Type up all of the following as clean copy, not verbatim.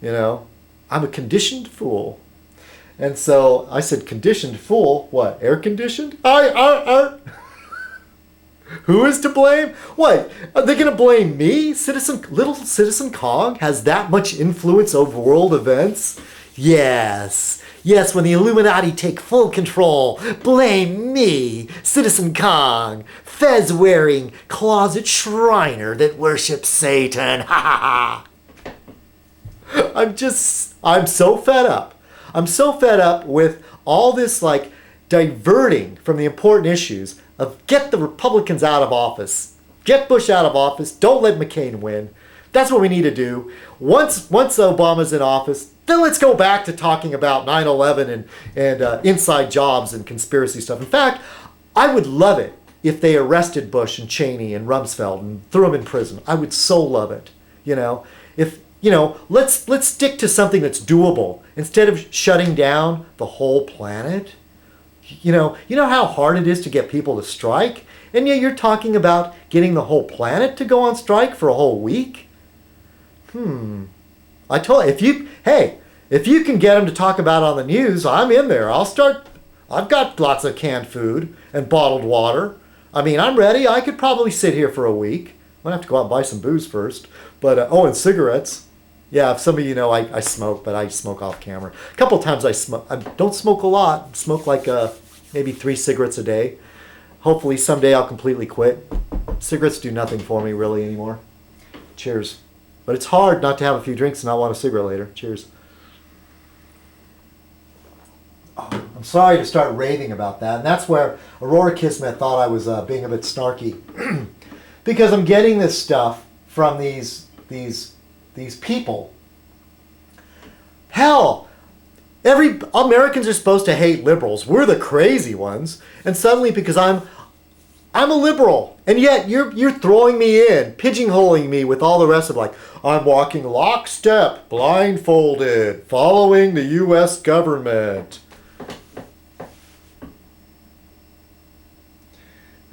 You know, I'm a conditioned fool. And so I said, conditioned fool? What, air conditioned? Who is to blame? What? Are they going to blame me? Little Citizen Kong has that much influence over world events? Yes. Yes, when the Illuminati take full control, blame me, Citizen Kong, fez-wearing closet Shriner that worships Satan. Ha ha ha. I'm so fed up. I'm so fed up with all this, like, diverting from the important issues of get the Republicans out of office. Get Bush out of office. Don't let McCain win. That's what we need to do. Once Obama's in office, then let's go back to talking about 9/11 and inside jobs and conspiracy stuff. In fact, I would love it if they arrested Bush and Cheney and Rumsfeld and threw them in prison. I would so love it. You know, let's stick to something that's doable instead of shutting down the whole planet. You know how hard it is to get people to strike? And yet you're talking about getting the whole planet to go on strike for a whole week? I told you, if you can get them to talk about it on the news, I'm in there. I've got lots of canned food and bottled water. I mean, I'm ready. I could probably sit here for a week. I'm going to have to go out and buy some booze first. But, and cigarettes. Yeah, if some of you know, I smoke, but I smoke off camera. A couple of times I smoke. I don't smoke a lot. I smoke like maybe 3 cigarettes a day. Hopefully someday I'll completely quit. Cigarettes do nothing for me really anymore. Cheers. But it's hard not to have a few drinks and not want a cigarette later. Cheers. Oh, I'm sorry to start raving about that. And that's where Aurora Kismet thought I was being a bit snarky. Because I'm getting this stuff from these people. Hell, Americans are supposed to hate liberals. We're the crazy ones. And suddenly, because I'm a liberal, and yet you're throwing me in, pigeonholing me with all the rest of, like, I'm walking lockstep, blindfolded, following the U.S. government.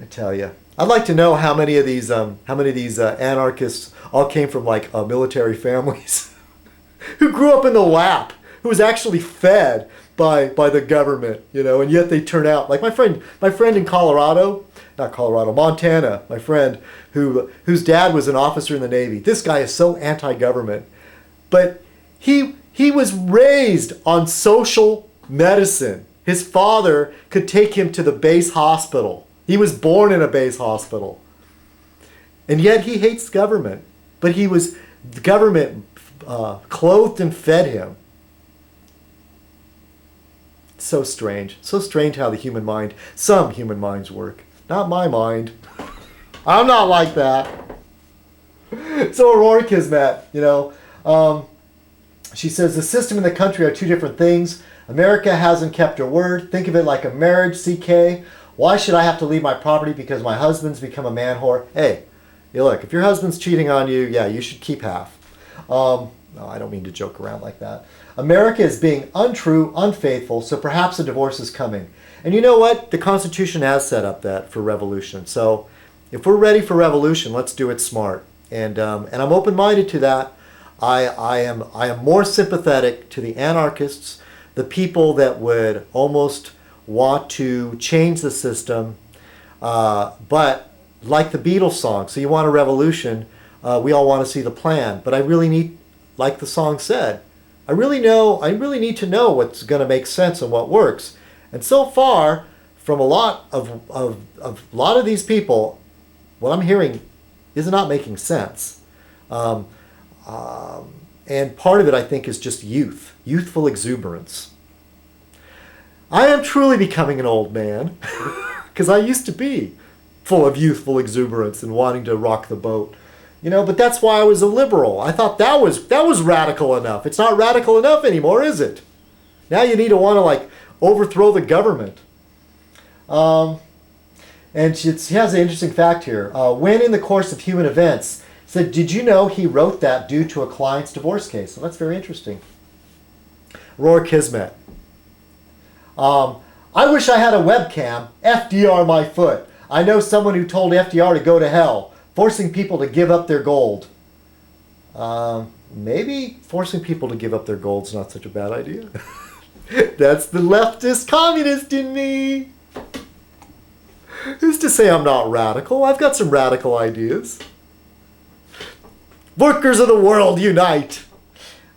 I tell you, I'd like to know how many of these anarchists all came from, like, military families who grew up in the lap, who was actually fed by the government, and yet they turn out like my friend in Montana, my friend whose dad was an officer in the Navy. This guy is so anti-government, but he was raised on social medicine. His father could take him to the base hospital. He was born in a base hospital, and yet he hates government. But the government clothed and fed him. So strange how some human minds work. Not my mind. I'm not like that. So Aurora Kismet, she says the system and the country are two different things. America hasn't kept her word. Think of it like a marriage, CK. Why should I have to leave my property because my husband's become a man whore? Hey, look, if your husband's cheating on you, yeah, you should keep half. No, I don't mean to joke around like that. America is being untrue, unfaithful, so perhaps a divorce is coming. And you know what? The Constitution has set up that for revolution. So if we're ready for revolution, let's do it smart. And I'm open-minded to that. I am more sympathetic to the anarchists, the people that would almost want to change the system, but like the Beatles song, so you want a revolution, we all want to see the plan. But I really need, like the song said, I really need to know what's going to make sense and what works. And so far, from a lot of these people, what I'm hearing is not making sense. And part of it, I think, is just youthful exuberance. I am truly becoming an old man, because I used to be full of youthful exuberance and wanting to rock the boat. But that's why I was a liberal. I thought that was radical enough. It's not radical enough anymore, is it? Now you need to want to, like, overthrow the government. And she has an interesting fact here. When in the course of human events, said, did you know he wrote that due to a client's divorce case? So that's very interesting. Aurora Kismet. I wish I had a webcam. FDR my foot. I know someone who told FDR to go to hell, forcing people to give up their gold. maybe forcing people to give up their gold's not such a bad idea. That's the leftist communist in me. Who's to say I'm not radical? I've got some radical ideas. Workers of the world, unite.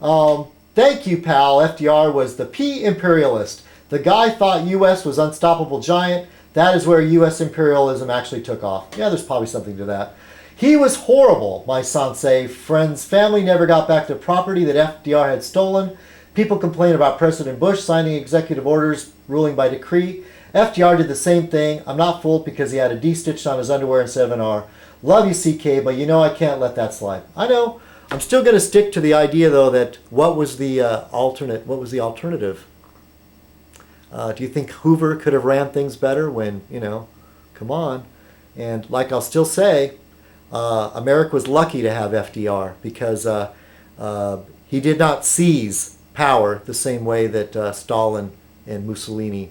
Thank you, pal. FDR was the P-imperialist. The guy thought U.S. was unstoppable giant. That is where U.S. imperialism actually took off. Yeah, there's probably something to that. He was horrible, my sensei. Friends' family never got back the property that FDR had stolen. People complain about President Bush signing executive orders, ruling by decree. FDR did the same thing. I'm not fooled because he had a D stitched on his underwear instead of an R. Love you, CK, but you know I can't let that slide. I know. I'm still going to stick to the idea, though, that what was the alternative? Do you think Hoover could have ran things better when, come on. And like I'll still say, America was lucky to have FDR because he did not seize power the same way that Stalin and Mussolini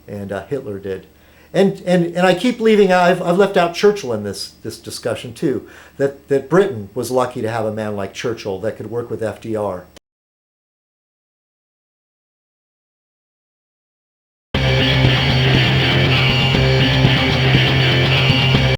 and Hitler did. And I keep leaving, I've left out Churchill in this discussion too, that Britain was lucky to have a man like Churchill that could work with FDR.